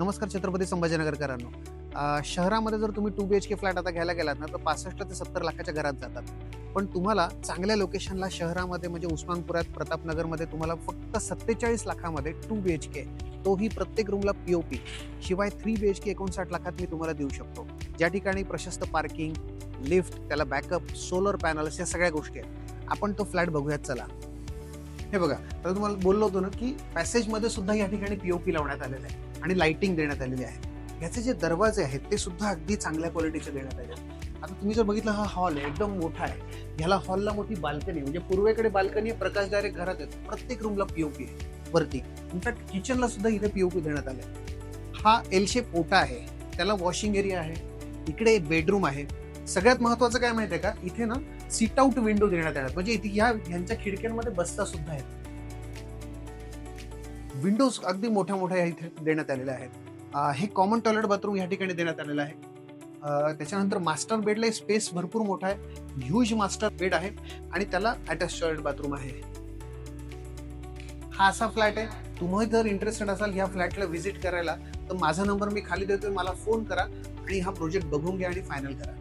नमस्कार छत्रपती संभाजीनगरकरांनो. शहरामध्ये जर तुम्ही 2 BHK फ्लॅट आता घ्यायला गेलात ना, तर 65 ते 70 लाखाच्या घरात जातात. पण तुम्हाला चांगल्या लोकेशनला शहरामध्ये म्हणजे उस्मानपुरात, प्रतापनगरमध्ये तुम्हाला फक्त 47 लाखामध्ये 2 BHK, तोही प्रत्येक रूमला POP. शिवाय 3 BHK 59 लाखात मी तुम्हाला देऊ शकतो. ज्या ठिकाणी प्रशस्त पार्किंग, लिफ्ट, त्याला बॅकअप, सोलर पॅनल्स या सगळ्या गोष्टी आहेत. आपण तो फ्लॅट बघूयात चला. हे बघा, तर तुम्हाला बोललो होतो ना, की पॅसेजमध्ये सुद्धा या ठिकाणी POP लावण्यात आलेलं आहे आणि लाइटिंग देण्यात आलेली आहे. याचे जे दरवाजे आहेत ते सुद्धा अगदी चांगल्या क्वालिटीचे देण्यात आले आहेत. आता तुम्ही जर बघितलं, हा हॉल आहे, एकदम मोठा आहे. ह्याला हॉलला मोठी बाल्कनी, म्हणजे पूर्वेकडे बाल्कनी आहे, प्रकाश डायरेक्ट घरात येतो. प्रत्येक रूमला POP आहे वरती. इनफॅक्ट किचनला सुद्धा इथे POP देण्यात आले. हा एल शेप ओटा आहे, त्याला वॉशिंग एरिया आहे, इकडे एक बेडरूम आहे. सगळ्यात महत्वाचं काय माहिती आहे का, इथे ना सीट आउट विंडो देण्यात आल्यात, म्हणजे इथे ह्यांच्या खिडक्यांमध्ये बसता सुद्धा आहेत. विंडोज अगदी मोठ्या मोठ्या इथे देण्यात आलेल्या आहेत. हे कॉमन टॉयलेट बाथरूम या ठिकाणी देण्यात आलेलं आहे. त्याच्यानंतर मास्टर बेडला स्पेस भरपूर मोठा आहे, ह्यूज मास्टर बेड आहे आणि त्याला अटॅच टॉयलेट बाथरूम आहे. हा असा फ्लॅट आहे. तुम्ही जर इंटरेस्टेड असाल ह्या फ्लॅटला व्हिजिट करायला, तर माझा नंबर मी खाली देतोय, मला फोन करा आणि हा प्रोजेक्ट बघून घ्या आणि फायनल करा.